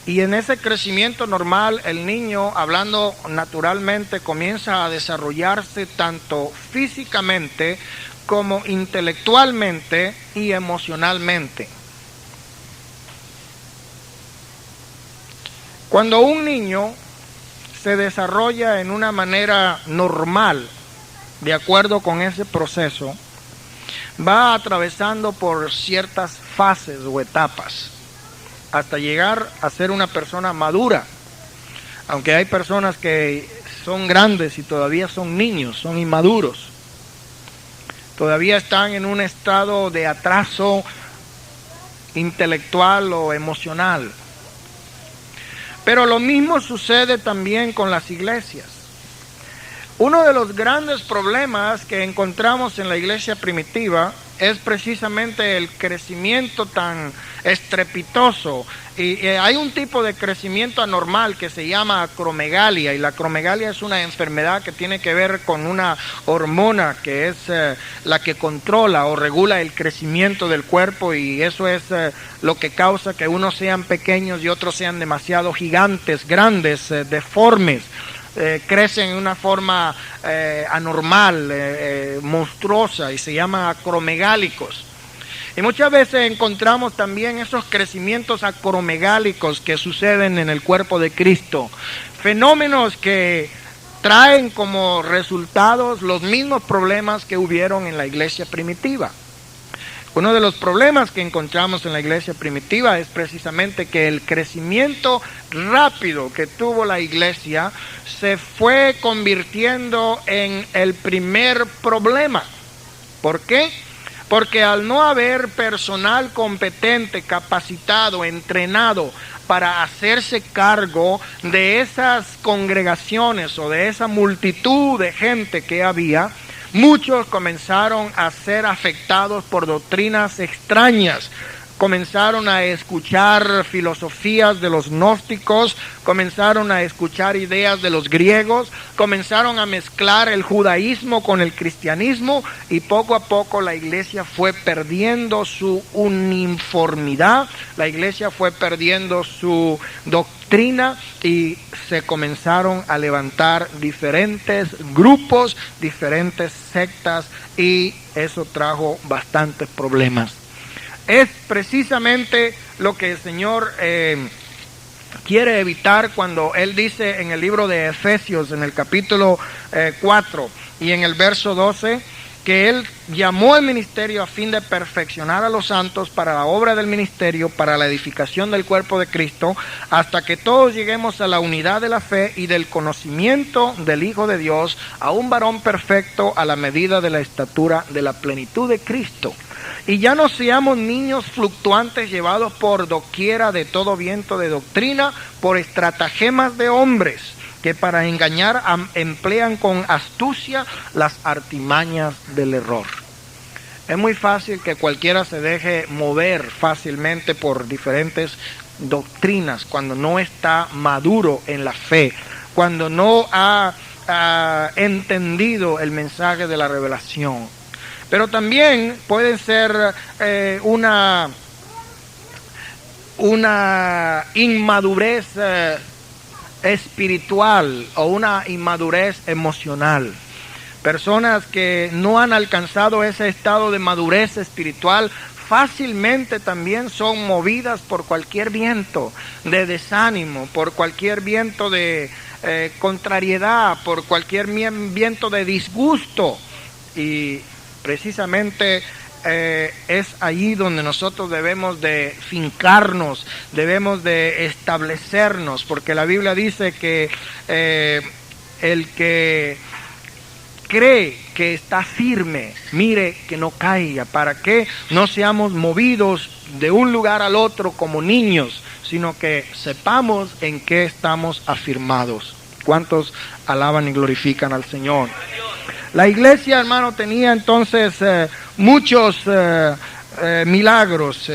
Y en ese crecimiento normal, el niño, hablando naturalmente, comienza a desarrollarse tanto físicamente como intelectualmente y emocionalmente. Cuando un niño se desarrolla en una manera normal, de acuerdo con ese proceso, va atravesando por ciertas fases o etapas hasta llegar a ser una persona madura. Aunque hay personas que son grandes y todavía son niños, son inmaduros, todavía están en un estado de atraso intelectual o emocional. Pero lo mismo sucede también con las iglesias. Uno de los grandes problemas que encontramos en la iglesia primitiva es precisamente el crecimiento tan estrepitoso. Y hay un tipo de crecimiento anormal que se llama acromegalia, y la acromegalia es una enfermedad que tiene que ver con una hormona que es la que controla o regula el crecimiento del cuerpo, y eso es lo que causa que unos sean pequeños y otros sean demasiado gigantes, grandes, deformes. Crecen en una forma anormal, monstruosa, y se llaman acromegálicos. Y muchas veces encontramos también esos crecimientos acromegálicos que suceden en el cuerpo de Cristo, fenómenos que traen como resultados los mismos problemas que hubieron en la iglesia primitiva. Uno de los problemas que encontramos en la iglesia primitiva es precisamente que el crecimiento rápido que tuvo la iglesia se fue convirtiendo en el primer problema. ¿Por qué? Porque al no haber personal competente, capacitado, entrenado para hacerse cargo de esas congregaciones o de esa multitud de gente que había, muchos comenzaron a ser afectados por doctrinas extrañas. Comenzaron a escuchar filosofías de los gnósticos, comenzaron a escuchar ideas de los griegos, comenzaron a mezclar el judaísmo con el cristianismo, y poco a poco la iglesia fue perdiendo su uniformidad, la iglesia fue perdiendo su doctrina, y se comenzaron a levantar diferentes grupos, diferentes sectas, y eso trajo bastantes problemas. Es precisamente lo que el Señor quiere evitar cuando Él dice en el libro de Efesios, en el capítulo 4 y en el verso 12, que Él llamó al ministerio a fin de perfeccionar a los santos para la obra del ministerio, para la edificación del cuerpo de Cristo, hasta que todos lleguemos a la unidad de la fe y del conocimiento del Hijo de Dios, a un varón perfecto a la medida de la estatura de la plenitud de Cristo. Y ya no seamos niños fluctuantes llevados por doquiera de todo viento de doctrina, por estratagemas de hombres que para engañar emplean con astucia las artimañas del error. Es muy fácil que cualquiera se deje mover fácilmente por diferentes doctrinas cuando no está maduro en la fe, cuando no ha entendido el mensaje de la revelación. Pero también pueden ser una inmadurez espiritual o una inmadurez emocional. Personas que no han alcanzado ese estado de madurez espiritual fácilmente también son movidas por cualquier viento de desánimo, por cualquier viento de contrariedad, por cualquier viento de disgusto. Y precisamente es allí donde nosotros debemos de fincarnos, debemos de establecernos, porque la Biblia dice que el que cree que está firme, mire que no caiga, para que no seamos movidos de un lugar al otro como niños, sino que sepamos en qué estamos afirmados. ¿Cuántos alaban y glorifican al Señor? La iglesia, hermano, tenía entonces muchos milagros.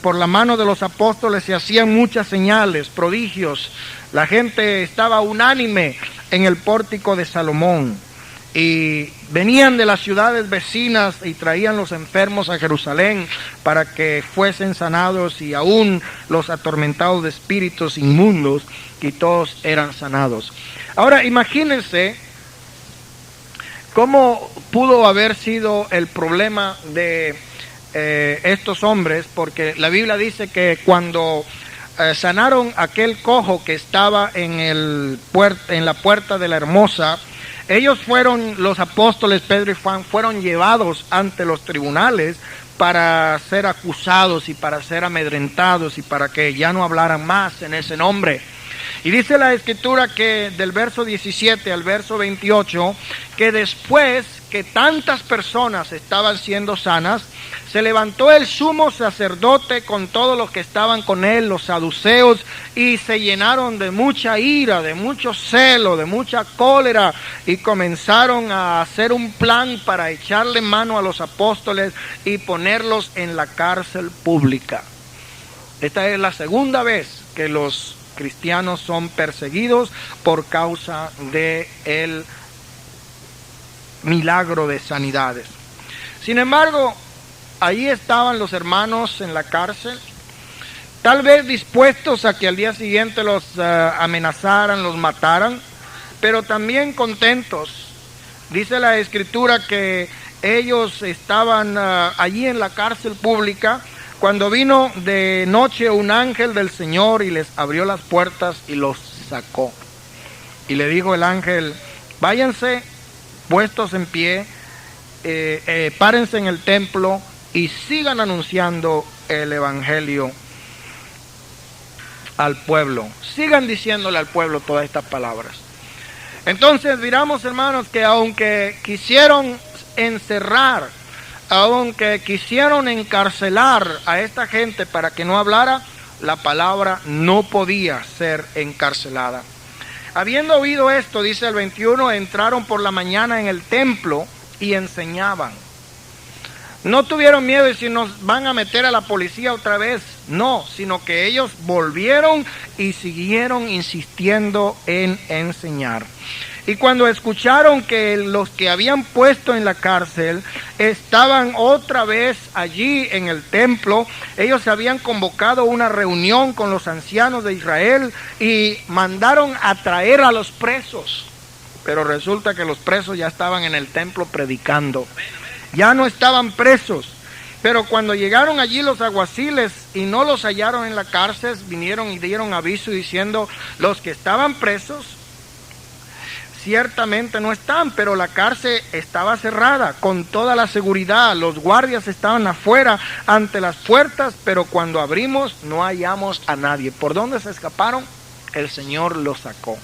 Por la mano de los apóstoles se hacían muchas señales, prodigios. La gente estaba unánime en el pórtico de Salomón. y venían de las ciudades vecinas y traían los enfermos a Jerusalén para que fuesen sanados, y aún los atormentados de espíritus inmundos, y todos eran sanados. Ahora imagínense cómo pudo haber sido el problema de estos hombres, porque la Biblia dice que cuando sanaron aquel cojo que estaba en la puerta de la Hermosa, ellos fueron, los apóstoles Pedro y Juan, fueron llevados ante los tribunales para ser acusados y para ser amedrentados y para que ya no hablaran más en ese nombre. Y dice la Escritura que del verso 17 al verso 28, que después que tantas personas estaban siendo sanas, se levantó el sumo sacerdote con todos los que estaban con él, los saduceos, y se llenaron de mucha ira, de mucho celo, de mucha cólera, y comenzaron a hacer un plan para echarle mano a los apóstoles y ponerlos en la cárcel pública. Esta es la segunda vez que los cristianos son perseguidos por causa de el milagro de sanidades. Sin embargo, ahí estaban los hermanos en la cárcel, tal vez dispuestos a que al día siguiente los amenazaran, los mataran, pero también contentos. Dice la Escritura que ellos estaban allí en la cárcel pública cuando vino de noche un ángel del Señor y les abrió las puertas y los sacó. Y le dijo el ángel: váyanse puestos en pie, párense en el templo y sigan anunciando el evangelio al pueblo. Sigan diciéndole al pueblo todas estas palabras. Entonces miramos, hermanos, que aunque quisieron encerrar, aunque quisieron encarcelar a esta gente para que no hablara, la palabra no podía ser encarcelada. Habiendo oído esto, dice el 21, entraron por la mañana en el templo y enseñaban. No tuvieron miedo de si nos van a meter a la policía otra vez, no, sino que ellos volvieron y siguieron insistiendo en enseñar. Y cuando escucharon que los que habían puesto en la cárcel estaban otra vez allí en el templo, ellos habían convocado una reunión con los ancianos de Israel y mandaron a traer a los presos. Pero resulta que los presos ya estaban en el templo predicando. Ya no estaban presos. Pero cuando llegaron allí los alguaciles y no los hallaron en la cárcel, vinieron y dieron aviso diciendo: los que estaban presos ciertamente no están, pero la cárcel estaba cerrada con toda la seguridad, los guardias estaban afuera ante las puertas, pero cuando abrimos no hallamos a nadie. ¿Por dónde se escaparon? El Señor los sacó.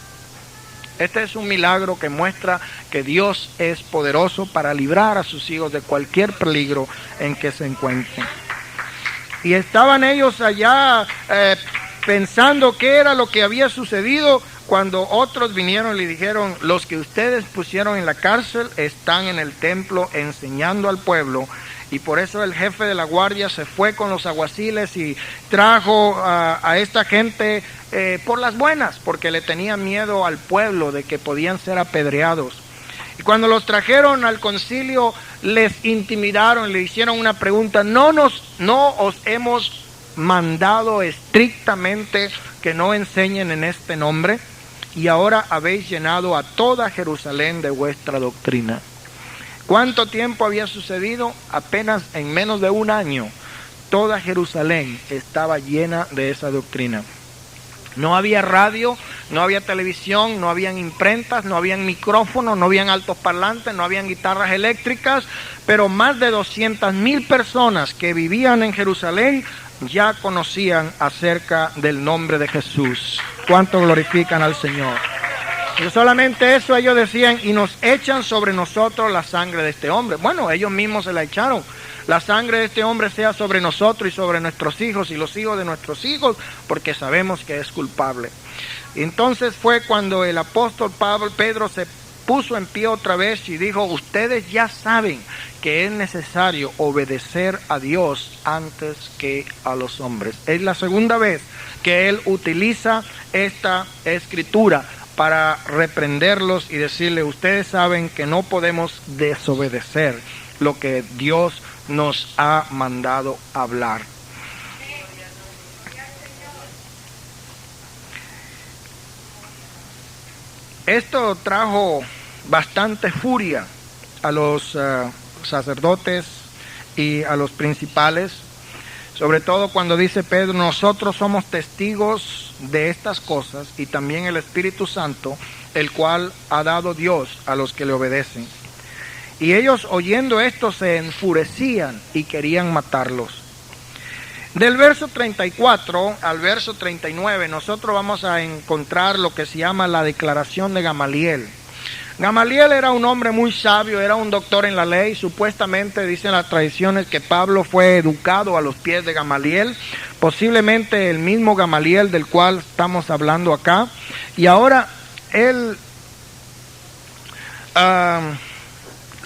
Este es un milagro que muestra que Dios es poderoso para librar a sus hijos de cualquier peligro en que se encuentren. Y estaban ellos allá pensando qué era lo que había sucedido, cuando otros vinieron y le dijeron: los que ustedes pusieron en la cárcel están en el templo enseñando al pueblo. Y por eso el jefe de la guardia se fue con los alguaciles y trajo a esta gente por las buenas, porque le tenía miedo al pueblo de que podían ser apedreados. Y cuando los trajeron al concilio, les intimidaron, le hicieron una pregunta: no os hemos mandado estrictamente que no enseñen en este nombre, y ahora habéis llenado a toda Jerusalén de vuestra doctrina. ¿Cuánto tiempo había sucedido? Apenas en menos de un año, toda Jerusalén estaba llena de esa doctrina. No había radio, no había televisión, no habían imprentas, no habían micrófonos, no habían altoparlantes, no habían guitarras eléctricas, pero más de 200,000 personas que vivían en Jerusalén ya conocían acerca del nombre de Jesús. ¿Cuánto glorifican al Señor? Y solamente eso, ellos decían: y nos echan sobre nosotros la sangre de este hombre. Bueno, ellos mismos se la echaron. La sangre de este hombre sea sobre nosotros y sobre nuestros hijos y los hijos de nuestros hijos, porque sabemos que es culpable. Entonces fue cuando el apóstol Pedro se puso en pie otra vez y dijo: ustedes ya saben que es necesario obedecer a Dios antes que a los hombres. Es la segunda vez que él utiliza esta escritura: para reprenderlos y decirle, ustedes saben que no podemos desobedecer lo que Dios nos ha mandado hablar. Esto trajo bastante furia a los sacerdotes y a los principales, sobre todo cuando dice Pedro, nosotros somos testigos de estas cosas y también el Espíritu Santo, el cual ha dado Dios a los que le obedecen. Y ellos oyendo esto se enfurecían y querían matarlos. Del verso 34 al verso 39 nosotros vamos a encontrar lo que se llama la declaración de Gamaliel. Gamaliel era un hombre muy sabio, era un doctor en la ley. Supuestamente dicen las tradiciones que Pablo fue educado a los pies de Gamaliel, posiblemente el mismo Gamaliel del cual estamos hablando acá. Y ahora él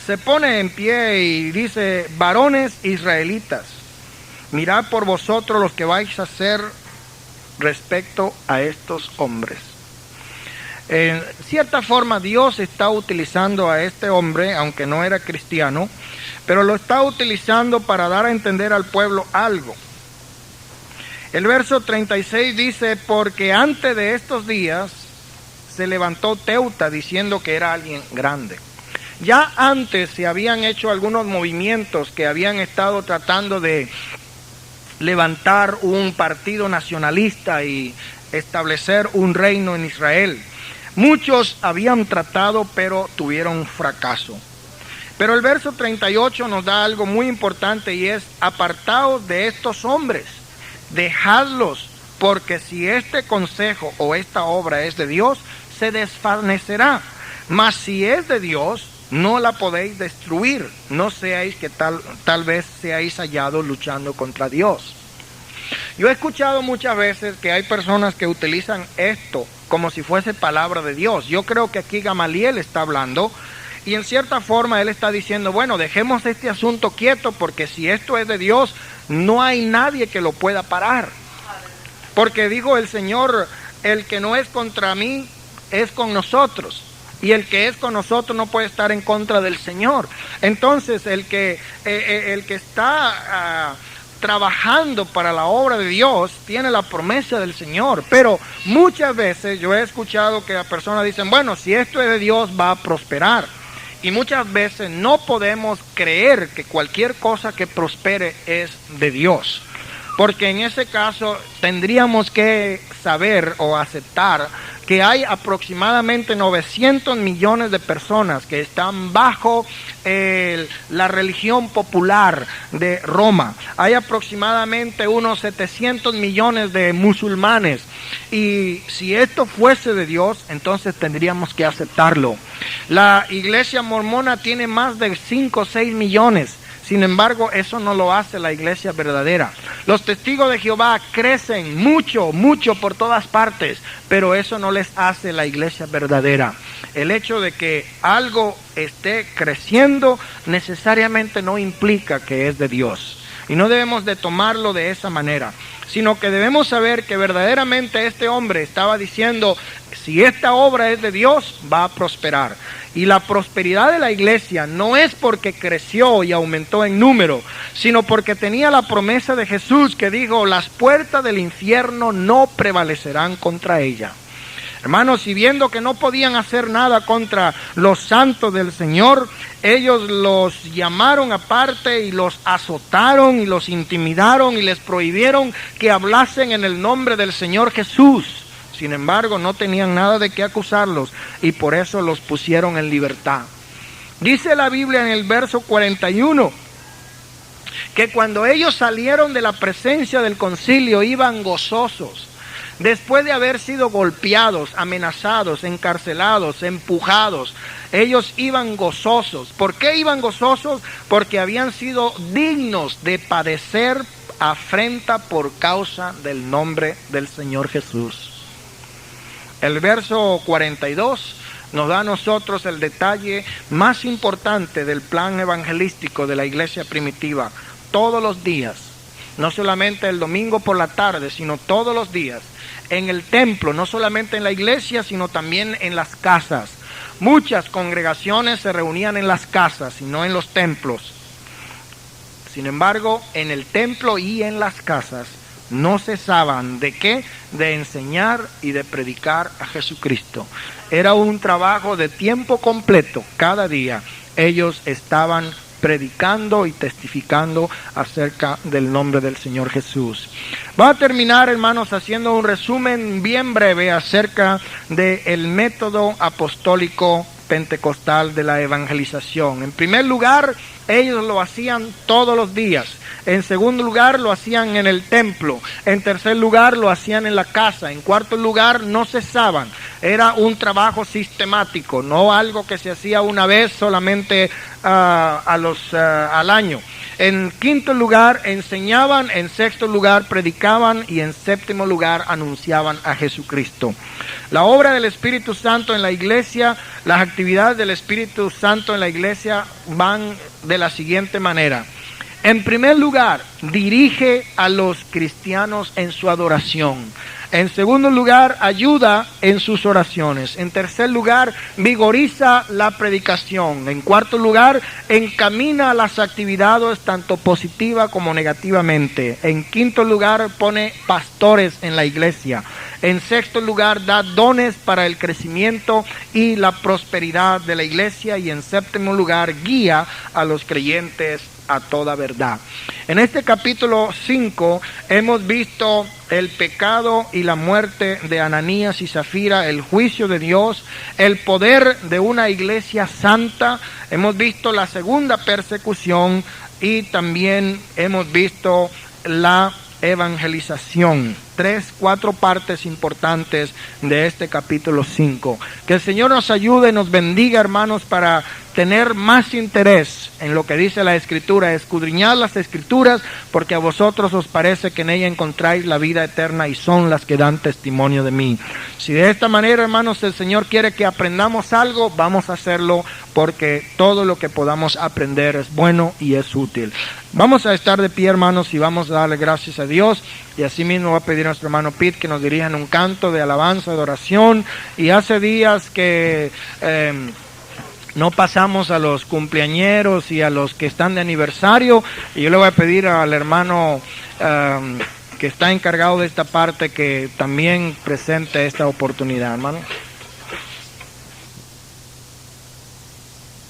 se pone en pie y dice, varones israelitas, mirad por vosotros los que vais a hacer respecto a estos hombres. En cierta forma Dios está utilizando a este hombre, aunque no era cristiano, pero lo está utilizando para dar a entender al pueblo algo. El verso 36 dice, porque antes de estos días se levantó Teuta diciendo que era alguien grande. Ya antes se habían hecho algunos movimientos que habían estado tratando de levantar un partido nacionalista y establecer un reino en Israel. Muchos habían tratado, pero tuvieron fracaso. Pero el verso 38 nos da algo muy importante y es, apartaos de estos hombres, dejadlos, porque si este consejo o esta obra es de Dios, se desvanecerá. Mas si es de Dios, no la podéis destruir, no seáis que tal vez seáis hallados luchando contra Dios. Yo he escuchado muchas veces que hay personas que utilizan esto como si fuese palabra de Dios. Yo creo que aquí Gamaliel está hablando y en cierta forma él está diciendo, bueno, dejemos este asunto quieto porque si esto es de Dios, no hay nadie que lo pueda parar. Porque dijo el Señor, el que no es contra mí es con nosotros. Y el que es con nosotros no puede estar en contra del Señor. Entonces el que está trabajando para la obra de Dios tiene la promesa del Señor. Pero muchas veces yo he escuchado que las personas dicen, bueno, si esto es de Dios va a prosperar. Y muchas veces no podemos creer que cualquier cosa que prospere es de Dios. Porque en ese caso tendríamos que saber o aceptar que hay aproximadamente 900 millones de personas que están bajo la religión popular de Roma. Hay aproximadamente unos 700 millones de musulmanes. Y si esto fuese de Dios, entonces tendríamos que aceptarlo. La iglesia mormona tiene más de 5 o 6 millones. Sin embargo, eso no lo hace la iglesia verdadera. Los testigos de Jehová crecen mucho, mucho por todas partes, pero eso no les hace la iglesia verdadera. El hecho de que algo esté creciendo necesariamente no implica que es de Dios. Y no debemos de tomarlo de esa manera, sino que debemos saber que verdaderamente este hombre estaba diciendo, si esta obra es de Dios, va a prosperar. Y la prosperidad de la iglesia no es porque creció y aumentó en número, sino porque tenía la promesa de Jesús que dijo, las puertas del infierno no prevalecerán contra ella. Hermanos, y viendo que no podían hacer nada contra los santos del Señor, ellos los llamaron aparte y los azotaron y los intimidaron y les prohibieron que hablasen en el nombre del Señor Jesús. Sin embargo, no tenían nada de qué acusarlos y por eso los pusieron en libertad. Dice la Biblia en el verso 41 que cuando ellos salieron de la presencia del concilio iban gozosos. Después de haber sido golpeados, amenazados, encarcelados, empujados, ellos iban gozosos. ¿Por qué iban gozosos? Porque habían sido dignos de padecer afrenta por causa del nombre del Señor Jesús. El verso 42 nos da a nosotros el detalle más importante del plan evangelístico de la iglesia primitiva. Todos los días no solamente el domingo por la tarde, sino todos los días, en el templo, no solamente en la iglesia, sino también en las casas. Muchas congregaciones se reunían en las casas y no en los templos. Sin embargo, en el templo y en las casas no cesaban ¿de qué? De enseñar y de predicar a Jesucristo. Era un trabajo de tiempo completo. Cada día ellos estaban predicando y testificando acerca del nombre del Señor Jesús. Voy a terminar, hermanos, haciendo un resumen bien breve acerca del método apostólico pentecostal de la evangelización. En primer lugar, ellos lo hacían todos los días. En segundo lugar, lo hacían en el templo. En tercer lugar, lo hacían en la casa. En cuarto lugar, no cesaban. Era un trabajo sistemático, no algo que se hacía una vez solamente al año. En quinto lugar, enseñaban. En sexto lugar, predicaban. Y en séptimo lugar, anunciaban a Jesucristo. La obra del Espíritu Santo en la iglesia, las actividades del Espíritu Santo en la iglesia van de la siguiente manera. En primer lugar, dirige a los cristianos en su adoración. En segundo lugar, ayuda en sus oraciones. En tercer lugar, vigoriza la predicación. En cuarto lugar, encamina las actividades tanto positiva como negativamente. En quinto lugar, pone pastores en la iglesia. En sexto lugar, da dones para el crecimiento y la prosperidad de la iglesia. Y en séptimo lugar, guía a los creyentes a toda verdad. En este capítulo 5 hemos visto el pecado y la muerte de Ananías y Zafira, el juicio de Dios, el poder de una iglesia santa. Hemos visto la segunda persecución y también hemos visto la evangelización. 4 partes importantes de este capítulo 5. Que el Señor nos ayude y nos bendiga, hermanos, para tener más interés en lo que dice la Escritura, escudriñad las Escrituras, porque a vosotros os parece que en ella encontráis la vida eterna y son las que dan testimonio de mí. Si de esta manera, hermanos, el Señor quiere que aprendamos algo, vamos a hacerlo, porque todo lo que podamos aprender es bueno y es útil. Vamos a estar de pie, hermanos, y vamos a darle gracias a Dios. Y así mismo va a pedir a nuestro hermano Pete que nos dirija en un canto de alabanza, de oración. Y hace días que no pasamos a los cumpleañeros y a los que están de aniversario. Y yo le voy a pedir al hermano que está encargado de esta parte que también presente esta oportunidad, hermano.